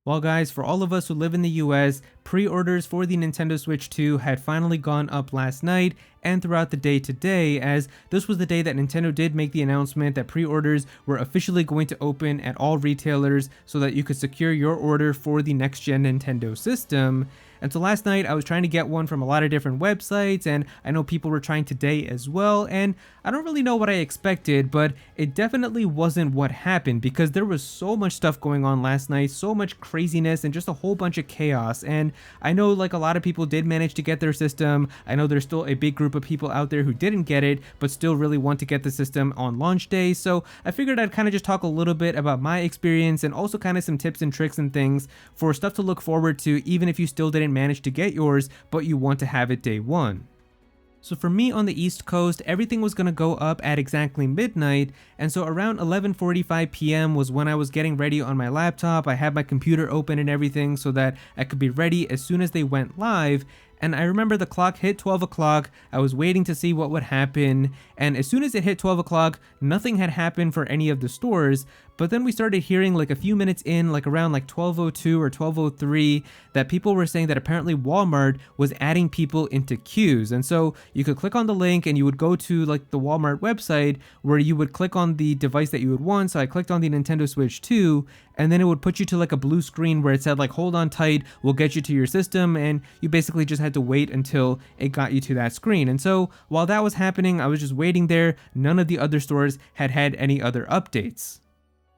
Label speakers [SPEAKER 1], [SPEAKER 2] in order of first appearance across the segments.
[SPEAKER 1] Well guys, for all of us who live in the US, pre-orders for the Nintendo Switch 2 had finally gone up last night and throughout the day today, as this was the day that Nintendo did make the announcement that pre-orders were officially going to open at all retailers so that you could secure your order for the next-gen Nintendo system. And so last night I was trying to get one from a lot of different websites, and I know people were trying today as well, and I don't really know what I expected, but it definitely wasn't what happened because there was so much stuff going on last night, so much craziness and just a whole bunch of chaos. And I know like a lot of people did manage to get their system. I know there's still a big group of people out there who didn't get it but still really want to get the system on launch day. So I figured I'd kind of just talk a little bit about my experience and also kind of some tips and tricks and things for stuff to look forward to even if you still didn't manage to get yours but you want to have it day one. So for me on the East Coast, everything was going to go up at exactly midnight, and so around 11:45 p.m. was when I was getting ready on my laptop. I had my computer open and everything so that I could be ready as soon as they went live. And I remember the clock hit 12 o'clock, I was waiting to see what would happen, and as soon as it hit 12 o'clock, nothing had happened for any of the stores, but then we started hearing like a few minutes in, like around like 12:02 or 12:03, that people were saying that apparently Walmart was adding people into queues. And so you could click on the link and you would go to like the Walmart website where you would click on the device that you would want. So I clicked on the Nintendo Switch 2, and then it would put you to like a blue screen where it said like, hold on tight, we'll get you to your system, and you basically just had to wait until it got you to that screen. And so while that was happening, I was just waiting there. None of the other stores had any other updates.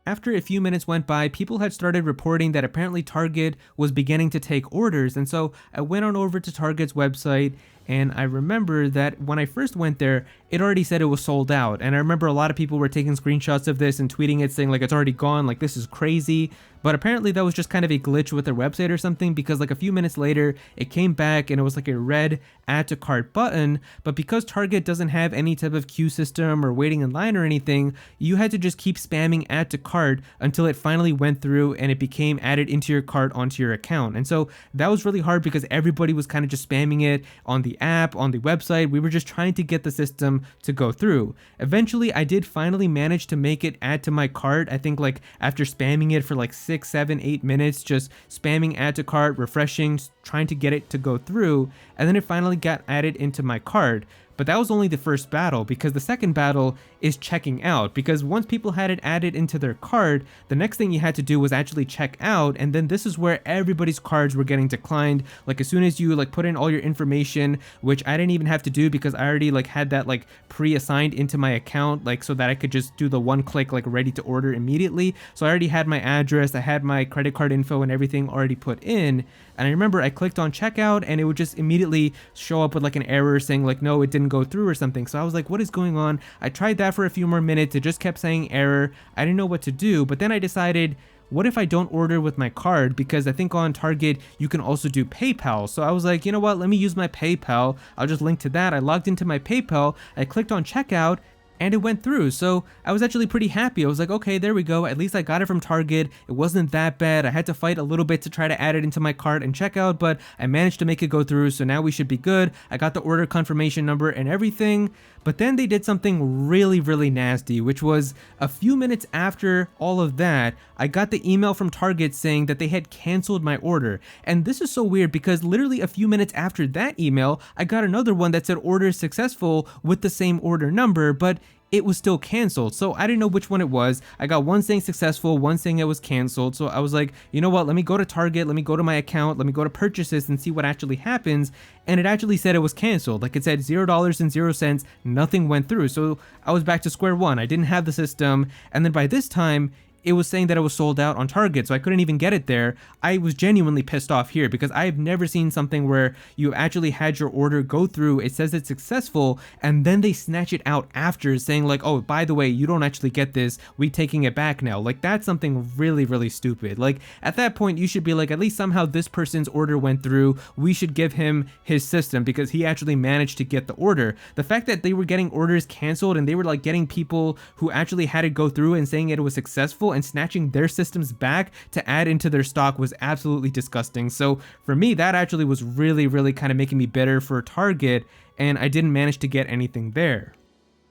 [SPEAKER 1] After a few minutes went by, people had started reporting that apparently Target was beginning to take orders, and so I went on over to Target's website, and I remember that when I first went there, it already said it was sold out. And I remember a lot of people were taking screenshots of this and tweeting it saying like it's already gone, like this is crazy. But apparently that was just kind of a glitch with their website or something, because like a few minutes later it came back and it was like a red add to cart button. But because Target doesn't have any type of queue system or waiting in line or anything, you had to just keep spamming add to cart until it finally went through and it became added into your cart onto your account. And so that was really hard because everybody was kind of just spamming it on the app, on the website. We were just trying to get the system to go through. Eventually I did finally manage to make it add to my cart. I think like after spamming it for like 6, 7, 8 minutes, just spamming add to cart, refreshing, trying to get it to go through, and then it finally got added into my cart. But that was only the first battle, because the second battle is checking out, because once people had it added into their cart, the next thing you had to do was actually check out, and then this is where everybody's cards were getting declined. Like as soon as you like put in all your information, which I didn't even have to do because I already like had that like pre-assigned into my account, like so that I could just do the one click like ready to order immediately. So I already had my address, I had my credit card info and everything already put in. And I remember I clicked on checkout and it would just immediately show up with like an error saying like, no, it didn't go through or something. So I was like, what is going on? I tried that for a few more minutes. It just kept saying error. I didn't know what to do. But then I decided, what if I don't order with my card? Because I think on Target, you can also do PayPal. So I was like, you know what? Let me use my PayPal. I'll just link to that. I logged into my PayPal. I clicked on checkout, and it went through. So I was actually pretty happy. I was like, okay, there we go. At least I got it from Target. It wasn't that bad. I had to fight a little bit to try to add it into my cart and checkout, but I managed to make it go through. So now we should be good. I got the order confirmation number and everything. But then they did something really, really nasty, which was a few minutes after all of that, I got the email from Target saying that they had canceled my order. And this is so weird because literally a few minutes after that email, I got another one that said order successful with the same order number, but it was still canceled. So I didn't know which one it was. I got one saying successful, one saying it was canceled. So I was like, you know what? Let me go to Target. Let me go to my account. Let me go to purchases and see what actually happens. And it actually said it was canceled. Like it said $0.00. Nothing went through. So I was back to square one. I didn't have the system. And then by this time, it was saying that it was sold out on Target, so I couldn't even get it there. I was genuinely pissed off here because I've never seen something where you actually had your order go through, it says it's successful, and then they snatch it out after saying like, oh, by the way, you don't actually get this, we taking it back now. Like that's something really, really stupid. Like at that point, you should be like, at least somehow this person's order went through, we should give him his system because he actually managed to get the order. The fact that they were getting orders canceled and they were like getting people who actually had it go through and saying it was successful and snatching their systems back to add into their stock was absolutely disgusting. So for me, that actually was really, really kind of making me bitter for Target, and I didn't manage to get anything there.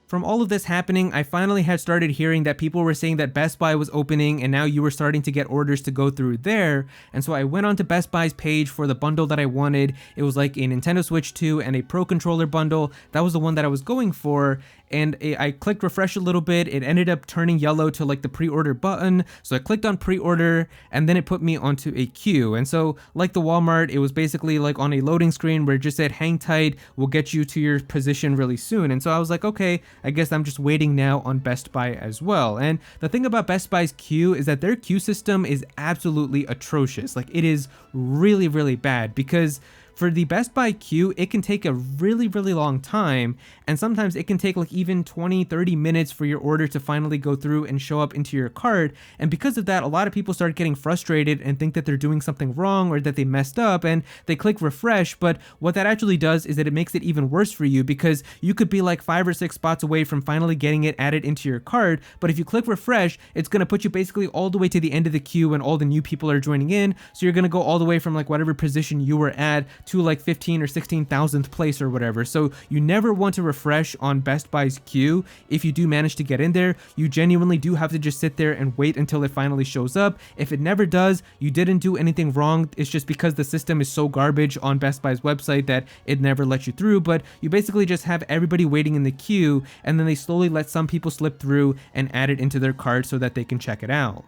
[SPEAKER 1] From all of this happening, I finally had started hearing that people were saying that Best Buy was opening and now you were starting to get orders to go through there. And so I went onto Best Buy's page for the bundle that I wanted. It was like a Nintendo Switch 2 and a Pro Controller bundle. That was the one that I was going for. And I clicked refresh a little bit. It ended up turning yellow to like the pre-order button. So I clicked on pre-order and then it put me onto a queue. And so like the Walmart, it was basically like on a loading screen where it just said hang tight, we'll get you to your position really soon. And so I was like, okay, I guess I'm just waiting now on Best Buy as well. And the thing about Best Buy's queue is that their queue system is absolutely atrocious. Like it is really, really bad because for the Best Buy queue, it can take a really, really long time. And sometimes it can take like even 20, 30 minutes for your order to finally go through and show up into your cart. And because of that, a lot of people start getting frustrated and think that they're doing something wrong or that they messed up and they click refresh. But what that actually does is that it makes it even worse for you because you could be like 5 or 6 spots away from finally getting it added into your cart. But if you click refresh, it's going to put you basically all the way to the end of the queue and all the new people are joining in. So you're going to go all the way from like whatever position you were at to like 15 or 16,000th place or whatever. So you never want to refresh on Best Buy's queue. If you do manage to get in there, you genuinely do have to just sit there and wait until it finally shows up. If it never does, you didn't do anything wrong. It's just because the system is so garbage on Best Buy's website that it never lets you through. But you basically just have everybody waiting in the queue and then they slowly let some people slip through and add it into their cart so that they can check it out.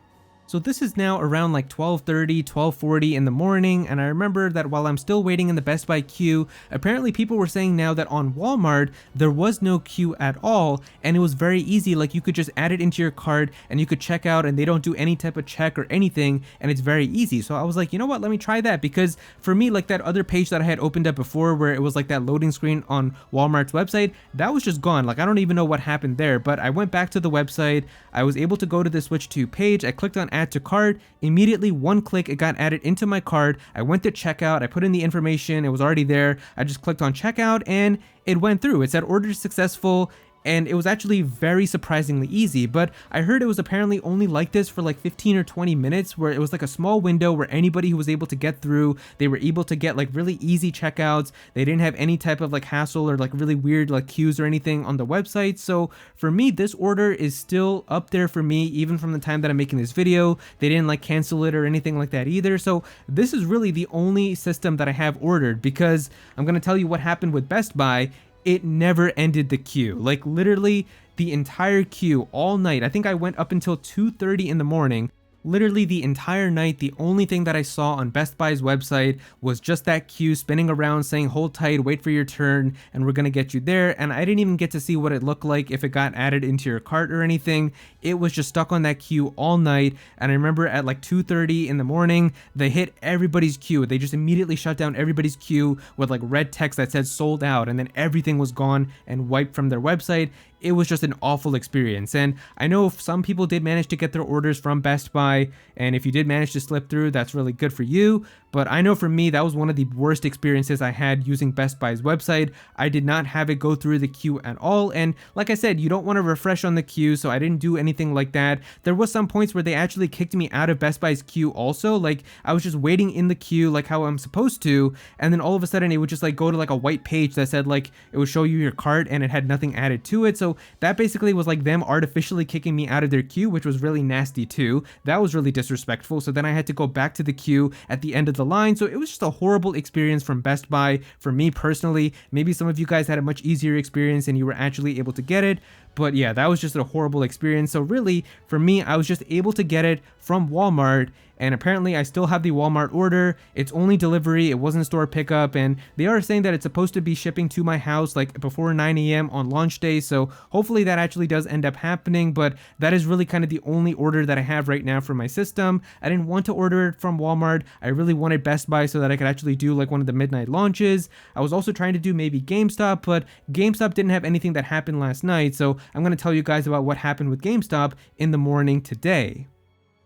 [SPEAKER 1] So this is now around like 12:30, 12:40 in the morning, and I remember that while I'm still waiting in the Best Buy queue, apparently people were saying now that on Walmart, there was no queue at all, and it was very easy. Like you could just add it into your cart and you could check out and they don't do any type of check or anything, and it's very easy. So I was like, you know what, let me try that, because for me, like that other page that I had opened up before where it was like that loading screen on Walmart's website, that was just gone. Like I don't even know what happened there, but I went back to the website, I was able to go to the Switch 2 page, I clicked on add to cart, immediately one click it got added into my cart. I went to checkout, I put in the information, it was already there. I just clicked on checkout and it went through. It said order successful. And it was actually very surprisingly easy, but I heard it was apparently only like this for like 15 or 20 minutes, where it was like a small window where anybody who was able to get through, they were able to get like really easy checkouts. They didn't have any type of like hassle or like really weird like queues or anything on the website. So for me, this order is still up there for me, even from the time that I'm making this video. They didn't like cancel it or anything like that either. So this is really the only system that I have ordered, because I'm going to tell you what happened with Best Buy. It never ended the queue. Like literally the entire queue all night. I think I went up until 2:30 in the morning. Literally the entire night, the only thing that I saw on Best Buy's website was just that queue spinning around saying hold tight, wait for your turn, and we're gonna get you there. And I didn't even get to see what it looked like, if it got added into your cart or anything. It was just stuck on that queue all night. And I remember at like 2:30 in the morning, they hit everybody's queue. They just immediately shut down everybody's queue with like red text that said sold out, and then everything was gone and wiped from their website. It was just an awful experience. And I know some people did manage to get their orders from Best Buy, and if you did manage to slip through, that's really good for you. But I know for me, that was one of the worst experiences I had using Best Buy's website. I did not have it go through the queue at all. And like I said, you don't want to refresh on the queue, so I didn't do anything like that. There was some points where they actually kicked me out of Best Buy's queue also. Like I was just waiting in the queue like how I'm supposed to, and then all of a sudden it would just like go to like a white page that said like it would show you your cart and it had nothing added to it. So that basically was like them artificially kicking me out of their queue, which was really nasty too. That was really disrespectful. So then I had to go back to the queue at the end of the line. So it was just a horrible experience from Best Buy for me personally. Maybe some of you guys had a much easier experience and you were actually able to get it. But yeah, that was just a horrible experience. So really, for me, I was just able to get it from Walmart. And apparently I still have the Walmart order. It's only delivery, it wasn't store pickup, and they are saying that it's supposed to be shipping to my house like before 9 a.m. on launch day, so hopefully that actually does end up happening. But that is really kind of the only order that I have right now for my system. I didn't want to order it from Walmart. I really wanted Best Buy so that I could actually do like one of the midnight launches. I was also trying to do maybe GameStop, but GameStop didn't have anything that happened last night, so I'm going to tell you guys about what happened with GameStop in the morning today.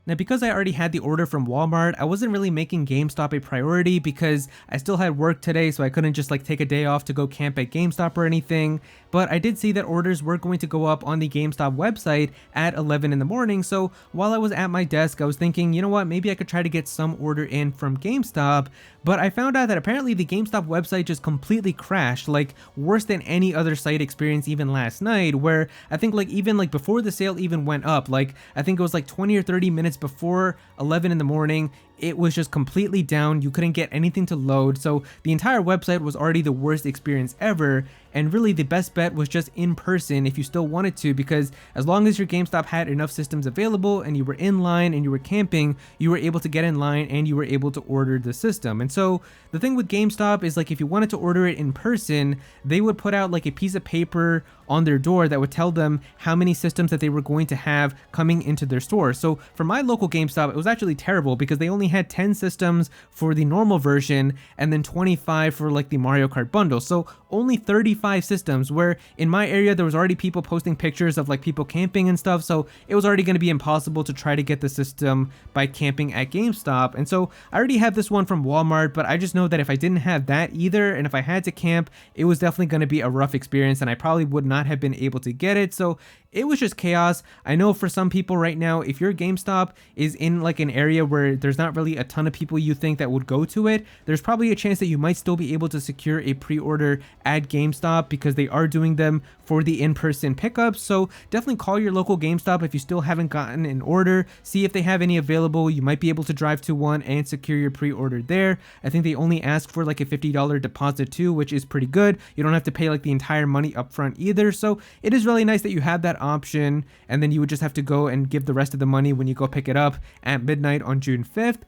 [SPEAKER 1] Now, because I already had the order from Walmart, I wasn't really making GameStop a priority because I still had work today, so I couldn't just like take a day off to go camp at GameStop or anything. But I did see that orders were going to go up on the GameStop website at 11 in the morning, so while I was at my desk, I was thinking, you know what, maybe I could try to get some order in from GameStop. But I found out that apparently the GameStop website just completely crashed, like worse than any other site experience even last night, where I think like even like before the sale even went up, like I think it was like 20 or 30 minutes before 11 in the morning, it was just completely down. You couldn't get anything to load. So the entire website was already the worst experience ever. And really the best bet was just in person if you still wanted to, because as long as your GameStop had enough systems available and you were in line and you were camping, you were able to get in line and you were able to order the system. And so the thing with GameStop is like if you wanted to order it in person, they would put out like a piece of paper on their door that would tell them how many systems that they were going to have coming into their store. So for my local GameStop, it was actually terrible because they only had 10 systems for the normal version and then 25 for like the Mario Kart bundle. So only 35 systems, where in my area there was already people posting pictures of like people camping and stuff, so it was already going to be impossible to try to get the system by camping at GameStop. And so I already have this one from Walmart, but I just know that if I didn't have that either and if I had to camp, it was definitely going to be a rough experience and I probably would not have been able to get it. So it was just chaos. I know for some people right now, if your GameStop is in like an area where there's not really a ton of people you think that would go to it, there's probably a chance that you might still be able to secure a pre-order at GameStop because they are doing them for the in-person pickups. So definitely call your local GameStop if you still haven't gotten an order. See if they have any available. You might be able to drive to one and secure your pre-order there. I think they only ask for like a $50 deposit too, which is pretty good. You don't have to pay like the entire money up front either. So it is really nice that you have that option, and then you would just have to go and give the rest of the money when you go pick it up at midnight on June 5th.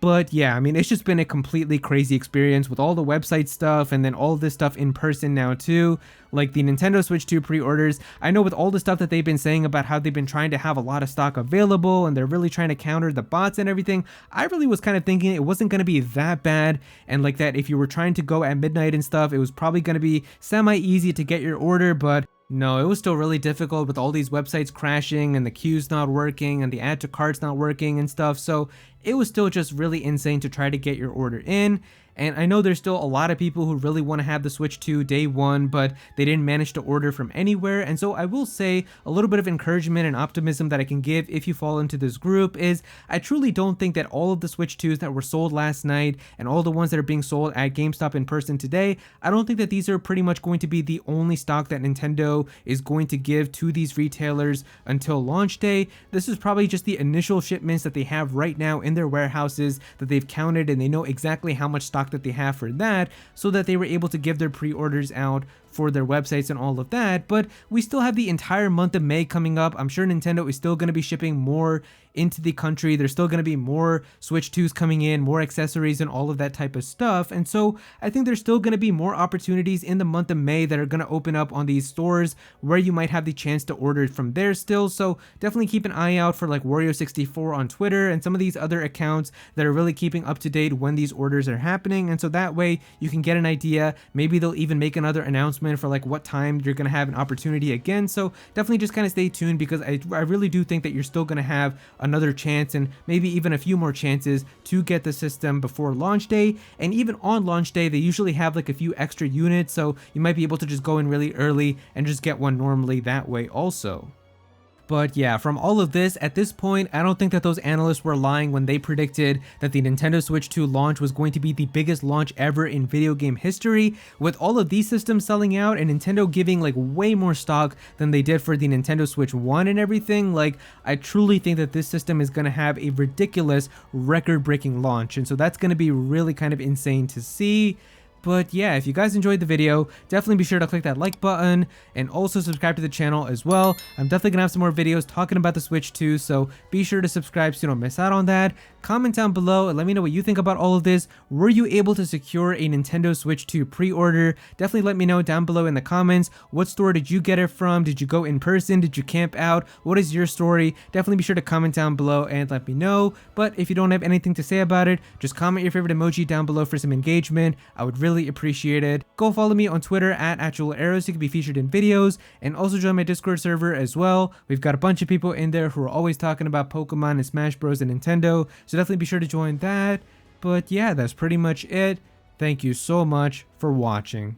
[SPEAKER 1] But yeah, I mean, it's just been a completely crazy experience with all the website stuff and then all this stuff in person now too. Like the Nintendo Switch 2 pre-orders, I know with all the stuff that they've been saying about how they've been trying to have a lot of stock available and they're really trying to counter the bots and everything, I really was kind of thinking it wasn't going to be that bad, and like that if you were trying to go at midnight and stuff, it was probably going to be semi-easy to get your order. But no, it was still really difficult with all these websites crashing and the queues not working and the add to carts not working and stuff. So it was still just really insane to try to get your order in. And I know there's still a lot of people who really want to have the Switch 2 day one, but they didn't manage to order from anywhere. And so I will say a little bit of encouragement and optimism that I can give if you fall into this group is I truly don't think that all of the Switch 2s that were sold last night and all the ones that are being sold at GameStop in person today, I don't think that these are pretty much going to be the only stock that Nintendo is going to give to these retailers until launch day. This is probably just the initial shipments that they have right now in their warehouses that they've counted, and they know exactly how much stock that they have for that, so that they were able to give their pre-orders out for their websites and all of that. But we still have the entire month of May coming up. I'm sure Nintendo is still going to be shipping more into the country. There's still going to be more Switch 2s coming in, more accessories and all of that type of stuff. And so I think there's still going to be more opportunities in the month of May that are going to open up on these stores where you might have the chance to order it from there still. So definitely keep an eye out for like Wario64 on Twitter and some of these other accounts that are really keeping up to date when these orders are happening. And so that way you can get an idea. Maybe they'll even make another announcement for like what time you're going to have an opportunity again. So definitely just kind of stay tuned, because I really do think that you're still going to have another chance and maybe even a few more chances to get the system before launch day. And even on launch day, they usually have like a few extra units, so you might be able to just go in really early and just get one normally that way also. But yeah, from all of this, at this point, I don't think that those analysts were lying when they predicted that the Nintendo Switch 2 launch was going to be the biggest launch ever in video game history. With all of these systems selling out and Nintendo giving like way more stock than they did for the Nintendo Switch 1 and everything, like I truly think that this system is going to have a ridiculous record-breaking launch. And so that's going to be really kind of insane to see. But yeah, if you guys enjoyed the video, definitely be sure to click that like button and also subscribe to the channel as well. I'm definitely gonna have some more videos talking about the Switch 2, so be sure to subscribe so you don't miss out on that. Comment down below and let me know what you think about all of this. Were you able to secure a Nintendo Switch 2 pre-order? Definitely let me know down below in the comments. What store did you get it from? Did you go in person? Did you camp out? What is your story? Definitely be sure to comment down below and let me know. But if you don't have anything to say about it, just comment your favorite emoji down below for some engagement. I would really really appreciate it. Go follow me on Twitter at @Aero so you can be featured in videos, and also join my Discord server as well. We've got a bunch of people in there who are always talking about Pokemon and Smash Bros and Nintendo, so definitely be sure to join that. But yeah, that's pretty much it. Thank you so much for watching.